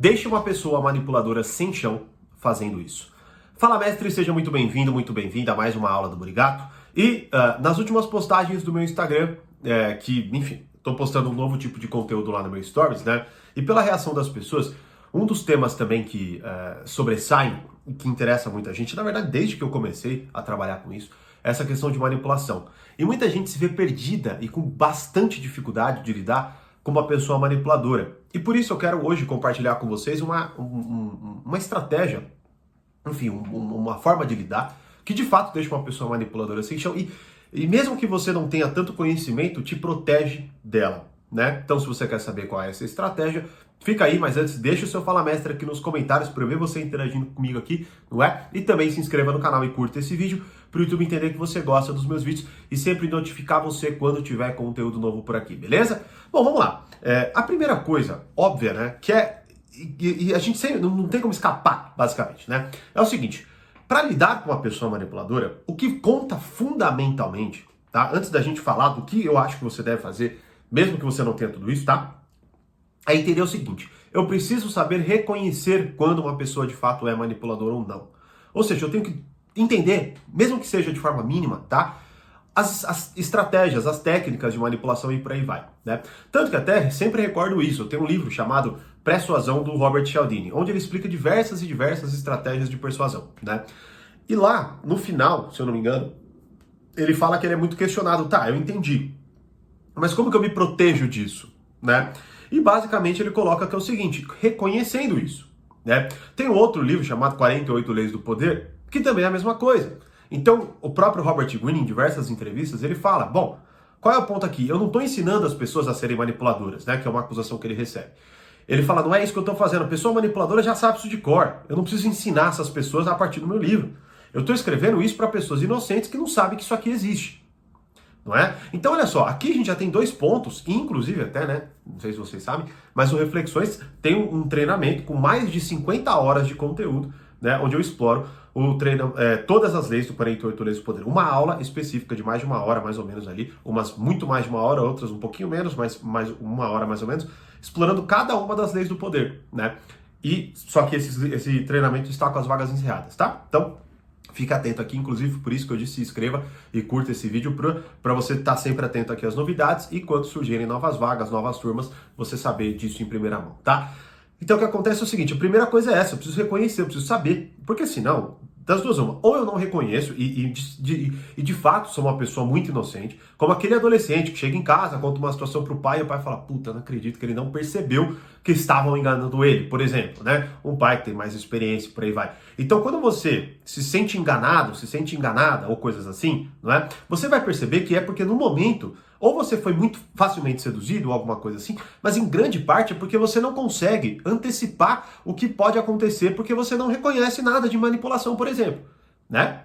Deixe uma pessoa manipuladora sem chão fazendo isso. Fala, mestre, seja muito bem-vindo, muito bem-vinda a mais uma aula do Burigato. E nas últimas postagens do meu Instagram, estou postando um novo tipo de conteúdo lá no meu Stories, né? E pela reação das pessoas, um dos temas também que sobressaem e que interessa muita gente, na verdade, desde que eu comecei a trabalhar com isso, é essa questão de manipulação. E muita gente se vê perdida e com bastante dificuldade de lidar com uma pessoa manipuladora. E por isso eu quero hoje compartilhar com vocês uma estratégia, enfim, uma forma de lidar que de fato deixa uma pessoa manipuladora sem chão e mesmo que você não tenha tanto conhecimento, te protege dela, né? Então se você quer saber qual é essa estratégia, fica aí, mas antes deixa o seu Fala Mestre aqui nos comentários para eu ver você interagindo comigo aqui, não é? E também se inscreva no canal e curta esse vídeo para o YouTube entender que você gosta dos meus vídeos e sempre notificar você quando tiver conteúdo novo por aqui, beleza? Bom, vamos lá. A primeira coisa óbvia, né, que e a gente sempre, não tem como escapar, basicamente, né? É o seguinte, para lidar com uma pessoa manipuladora, o que conta fundamentalmente, tá? Antes da gente falar do que eu acho que você deve fazer, mesmo que você não tenha tudo isso, tá? É entender o seguinte, eu preciso saber reconhecer quando uma pessoa de fato é manipuladora ou não. Ou seja, eu tenho que entender, mesmo que seja de forma mínima, tá? As estratégias, as técnicas de manipulação e por aí vai, né? Tanto que até sempre recordo isso, eu tenho um livro chamado Persuasão do Robert Cialdini, onde ele explica diversas estratégias de persuasão, né? E lá, no final, se eu não me engano, ele fala que ele é muito questionado, tá, eu entendi, mas como que eu me protejo disso, né? E basicamente ele coloca que é o seguinte, reconhecendo isso, né? Tem um outro livro chamado 48 Leis do Poder, que também é a mesma coisa. Então, o próprio Robert Greene, em diversas entrevistas, ele fala, bom, qual é o ponto aqui? Eu não estou ensinando as pessoas a serem manipuladoras, né? Que é uma acusação que ele recebe. Ele fala, não é isso que eu estou fazendo, a pessoa manipuladora já sabe isso de cor. Eu não preciso ensinar essas pessoas a partir do meu livro. Eu estou escrevendo isso para pessoas inocentes que não sabem que isso aqui existe. Não é? Então, olha só, aqui a gente já tem dois pontos, inclusive até, né, não sei se vocês sabem, mas o Reflexões tem um treinamento com mais de 50 horas de conteúdo, né, onde eu exploro todas as leis do 48 Leis do Poder. Uma aula específica de mais de uma hora, mais ou menos ali, umas muito mais de uma hora, outras um pouquinho menos, mas mais uma hora mais ou menos, explorando cada uma das leis do poder, né? E só que esse treinamento está com as vagas encerradas, tá? Então, fica atento aqui, inclusive por isso que eu disse, se inscreva e curta esse vídeo para você estar sempre atento aqui às novidades e quando surgirem novas vagas, novas turmas, você saber disso em primeira mão, tá? Então o que acontece é o seguinte, a primeira coisa é essa, eu preciso reconhecer, eu preciso saber, porque senão, das duas uma, ou eu não reconheço e de fato sou uma pessoa muito inocente, como aquele adolescente que chega em casa, conta uma situação pro pai e o pai fala, puta, não acredito que ele não percebeu que estavam enganando ele, por exemplo, né? Um pai que tem mais experiência, por aí vai. Então quando você se sente enganado, se sente enganada ou coisas assim, não é? Você vai perceber que é porque no momento, ou você foi muito facilmente seduzido ou alguma coisa assim, mas em grande parte é porque você não consegue antecipar o que pode acontecer porque você não reconhece nada de manipulação, por exemplo, né?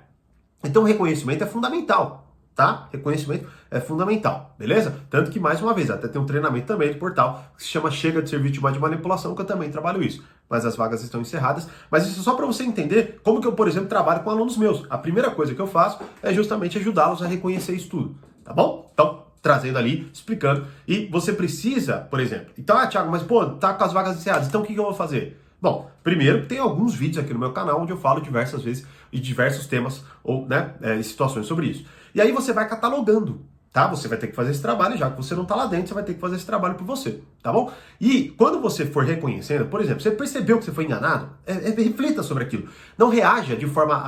Então o reconhecimento é fundamental, tá? Reconhecimento é fundamental, beleza? Tanto que, mais uma vez, até tem um treinamento também do portal que se chama Chega de Ser Vítima de Manipulação, que eu também trabalho isso. Mas as vagas estão encerradas. Mas isso é só para você entender como que eu, por exemplo, trabalho com alunos meus. A primeira coisa que eu faço é justamente ajudá-los a reconhecer isso tudo, tá bom? Então, trazendo ali, explicando. E você precisa, por exemplo, então, Thiago, mas pô, tá com as vagas encerradas, então o que eu vou fazer? Bom, primeiro tem alguns vídeos aqui no meu canal onde eu falo diversas vezes e diversos temas ou, né, situações sobre isso. E aí você vai catalogando, tá? Você vai ter que fazer esse trabalho, já que você não tá lá dentro, você vai ter que fazer esse trabalho por você, tá bom? E quando você for reconhecendo, por exemplo, você percebeu que você foi enganado, reflita sobre aquilo. Não reaja de forma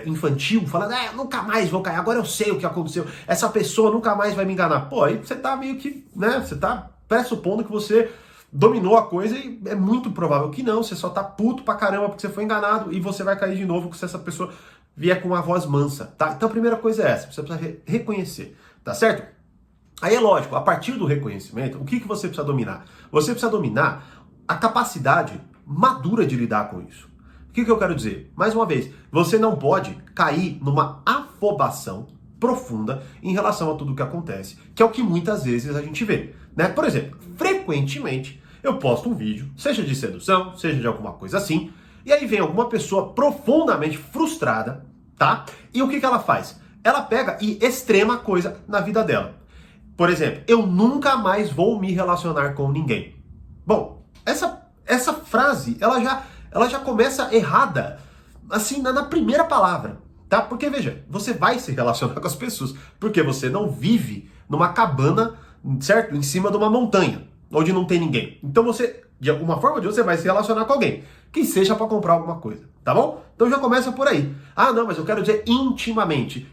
infantil, falando, nunca mais vou cair, agora eu sei o que aconteceu, essa pessoa nunca mais vai me enganar. Pô, aí você tá meio que, né, você tá pressupondo que você dominou a coisa e é muito provável que não, você só tá puto pra caramba porque você foi enganado e você vai cair de novo se essa pessoa vier com uma voz mansa, tá? Então a primeira coisa é essa, você precisa reconhecer, tá certo? Aí é lógico, a partir do reconhecimento, o que você precisa dominar? Você precisa dominar a capacidade madura de lidar com isso. O que eu quero dizer? Mais uma vez, você não pode cair numa afobação profunda em relação a tudo o que acontece, que é o que muitas vezes a gente vê, né? Por exemplo, frequentemente eu posto um vídeo, seja de sedução, seja de alguma coisa assim, e aí vem alguma pessoa profundamente frustrada, tá? E o que ela faz? Ela pega e extrema coisa na vida dela. Por exemplo, eu nunca mais vou me relacionar com ninguém. Bom, essa essa frase, ela já começa errada, assim, na primeira palavra, tá? Porque, veja, você vai se relacionar com as pessoas, porque você não vive numa cabana, certo? Em cima de uma montanha, onde não tem ninguém. Então você, de alguma forma, você vai se relacionar com alguém, que seja para comprar alguma coisa, tá bom? Então já começa por aí. Ah, não, mas eu quero dizer intimamente.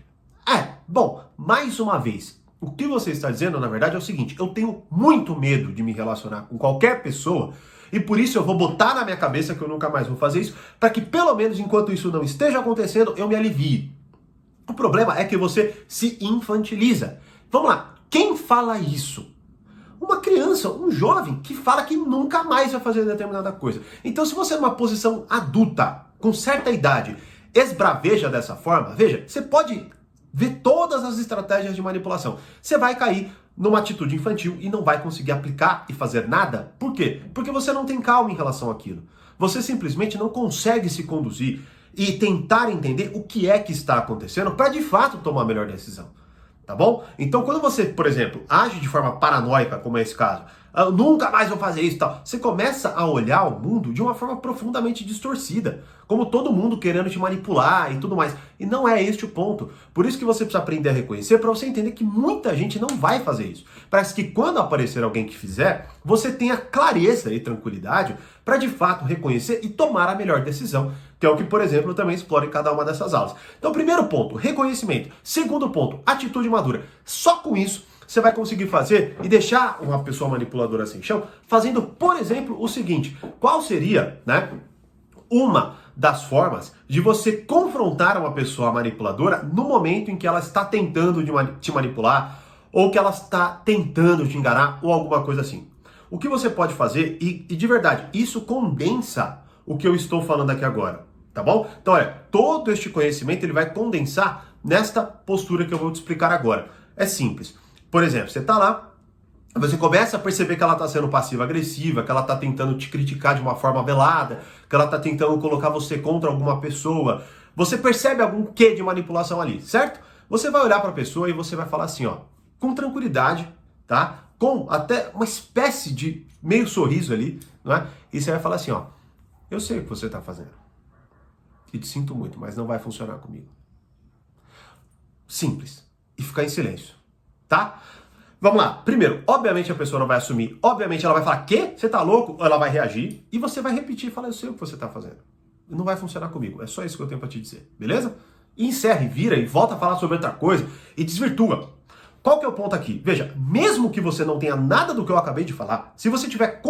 Bom, mais uma vez, o que você está dizendo, na verdade, é o seguinte: eu tenho muito medo de me relacionar com qualquer pessoa e por isso eu vou botar na minha cabeça que eu nunca mais vou fazer isso, para que pelo menos enquanto isso não esteja acontecendo, eu me alivie. O problema é que você se infantiliza. Vamos lá, quem fala isso? Uma criança, um jovem que fala que nunca mais vai fazer determinada coisa. Então, se você numa posição adulta, com certa idade, esbraveja dessa forma, veja, você pode ver todas as estratégias de manipulação. Você vai cair numa atitude infantil e não vai conseguir aplicar e fazer nada. Por quê? Porque você não tem calma em relação àquilo. Você simplesmente não consegue se conduzir e tentar entender o que é que está acontecendo para de fato tomar a melhor decisão. Tá bom? Então, quando você, por exemplo, age de forma paranoica, como é esse caso, eu nunca mais vou fazer isso e tal, você começa a olhar o mundo de uma forma profundamente distorcida, como todo mundo querendo te manipular e tudo mais. E não é este o ponto. Por isso que você precisa aprender a reconhecer, para você entender que muita gente não vai fazer isso. Parece que quando aparecer alguém que fizer, você tenha clareza e tranquilidade para de fato reconhecer e tomar a melhor decisão, que é o que, por exemplo, eu também exploro em cada uma dessas aulas. Então, primeiro ponto, reconhecimento. Segundo ponto, atitude madura. Só com isso você vai conseguir fazer e deixar uma pessoa manipuladora sem chão, fazendo, por exemplo, o seguinte: qual seria, né, uma das formas de você confrontar uma pessoa manipuladora no momento em que ela está tentando te manipular, ou que ela está tentando te enganar, ou alguma coisa assim. O que você pode fazer, e de verdade, isso condensa o que eu estou falando aqui agora, tá bom? Então, olha, todo este conhecimento ele vai condensar nesta postura que eu vou te explicar agora. É simples. Por exemplo, você está lá, você começa a perceber que ela está sendo passiva-agressiva, que ela está tentando te criticar de uma forma velada, que ela está tentando colocar você contra alguma pessoa. Você percebe algum quê de manipulação ali, certo? Você vai olhar para a pessoa e você vai falar assim, ó, com tranquilidade, tá? Com até uma espécie de meio sorriso ali, não é? E você vai falar assim, ó: eu sei o que você está fazendo. E te sinto muito, mas não vai funcionar comigo. Simples. E ficar em silêncio, tá? Vamos lá. Primeiro, obviamente a pessoa não vai assumir. Obviamente ela vai falar, quê? Você tá louco? Ela vai reagir. E você vai repetir e falar, eu sei o que você está fazendo. Não vai funcionar comigo. É só isso que eu tenho para te dizer. Beleza? E encerre, vira e volta a falar sobre outra coisa e desvirtua. Qual que é o ponto aqui? Veja, mesmo que você não tenha nada do que eu acabei de falar, se você tiver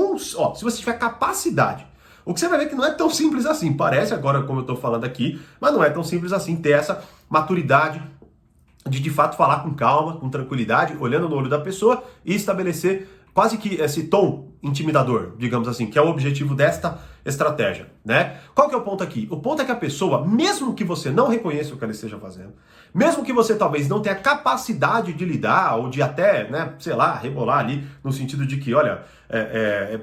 capacidade, o que você vai ver que não é tão simples assim. Parece agora como eu estou falando aqui, mas não é tão simples assim ter essa maturidade de fato falar com calma, com tranquilidade, olhando no olho da pessoa e estabelecer quase que esse tom intimidador, digamos assim, que é o objetivo desta estratégia, né? Qual que é o ponto aqui? O ponto é que a pessoa, mesmo que você não reconheça o que ela esteja fazendo, mesmo que você talvez não tenha capacidade de lidar ou de até, né, sei lá, rebolar ali no sentido de que, olha,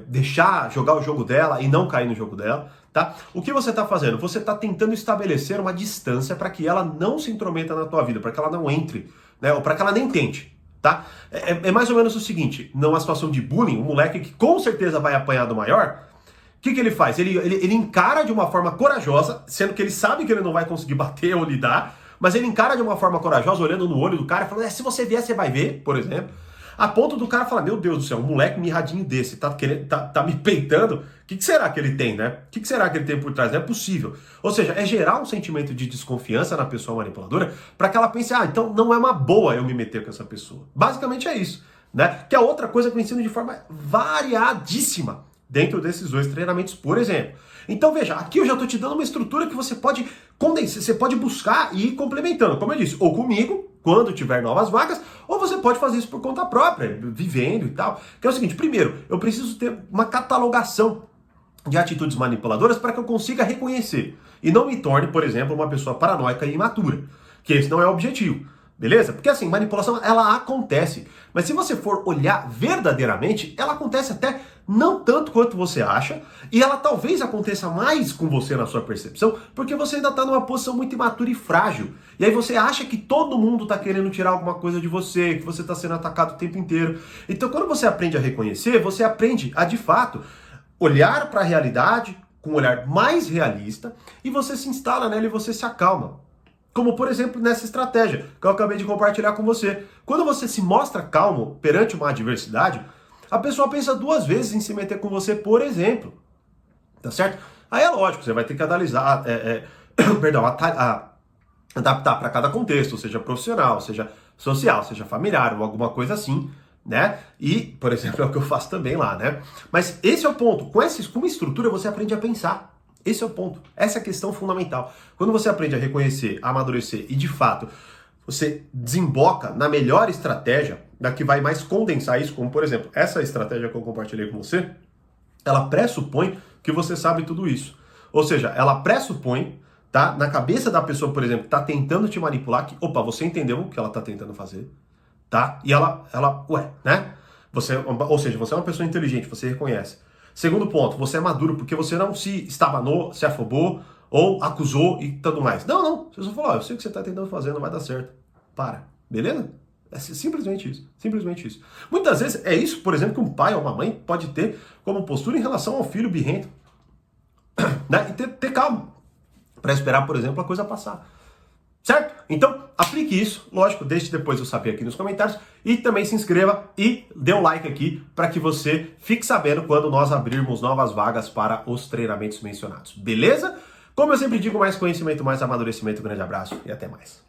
deixar jogar o jogo dela e não cair no jogo dela, tá? O que você está fazendo? Você está tentando estabelecer uma distância para que ela não se intrometa na tua vida, para que ela não entre, né, ou para que ela nem tente. Tá? É mais ou menos o seguinte, numa situação de bullying, um moleque que com certeza vai apanhar do maior, o que ele faz? Ele encara de uma forma corajosa, sendo que ele sabe que ele não vai conseguir bater ou lidar, mas ele encara de uma forma corajosa, olhando no olho do cara e falando, se você vier, você vai ver, por exemplo. A ponto do cara falar, meu Deus do céu, um moleque mirradinho desse, tá me peitando, o que será que ele tem, né? O que será que ele tem por trás? Não é possível. Ou seja, é gerar um sentimento de desconfiança na pessoa manipuladora para que ela pense, então não é uma boa eu me meter com essa pessoa. Basicamente é isso, né? Que é outra coisa que eu ensino de forma variadíssima dentro desses dois treinamentos, por exemplo. Então veja, aqui eu já estou te dando uma estrutura que você pode condensar, você pode buscar e ir complementando, como eu disse, ou comigo, quando tiver novas vagas, ou você pode fazer isso por conta própria, vivendo e tal. Que é o seguinte, primeiro, eu preciso ter uma catalogação de atitudes manipuladoras para que eu consiga reconhecer e não me torne, por exemplo, uma pessoa paranoica e imatura, que esse não é o objetivo. Beleza? Porque assim, manipulação, ela acontece. Mas se você for olhar verdadeiramente, ela acontece até não tanto quanto você acha, e ela talvez aconteça mais com você na sua percepção, porque você ainda está numa posição muito imatura e frágil. E aí você acha que todo mundo está querendo tirar alguma coisa de você, que você está sendo atacado o tempo inteiro. Então quando você aprende a reconhecer, você aprende a, de fato, olhar para a realidade com um olhar mais realista e você se instala nela e você se acalma. Como, por exemplo, nessa estratégia que eu acabei de compartilhar com você. Quando você se mostra calmo perante uma adversidade, a pessoa pensa 2 vezes em se meter com você, por exemplo. Tá certo? Aí é lógico, você vai ter que analisar, adaptar para cada contexto, seja profissional, seja social, seja familiar ou alguma coisa assim, né? E, por exemplo, é o que eu faço também lá, né? Mas esse é o ponto. Com uma estrutura você aprende a pensar. Esse é o ponto. Essa é a questão fundamental. Quando você aprende a reconhecer, a amadurecer e, de fato, você desemboca na melhor estratégia, da que vai mais condensar isso, como, por exemplo, essa estratégia que eu compartilhei com você, ela pressupõe que você sabe tudo isso. Ou seja, ela pressupõe, tá, na cabeça da pessoa, por exemplo, que está tentando te manipular, que, opa, você entendeu o que ela está tentando fazer, tá? E ela, né? Ou seja, você é uma pessoa inteligente, você reconhece. Segundo ponto, você é maduro porque você não se estabanou, se afobou ou acusou e tudo mais. Não, você só falou, eu sei o que você está tentando fazer, não vai dar certo. Para, beleza? É simplesmente isso, simplesmente isso. Muitas vezes é isso, por exemplo, que um pai ou uma mãe pode ter como postura em relação ao filho birrento. Né? E ter calma para esperar, por exemplo, a coisa passar. Certo? Então, aplique isso. Lógico, deixe depois eu saber aqui nos comentários. E também se inscreva e dê um like aqui para que você fique sabendo quando nós abrirmos novas vagas para os treinamentos mencionados. Beleza? Como eu sempre digo, mais conhecimento, mais amadurecimento. Um grande abraço e até mais.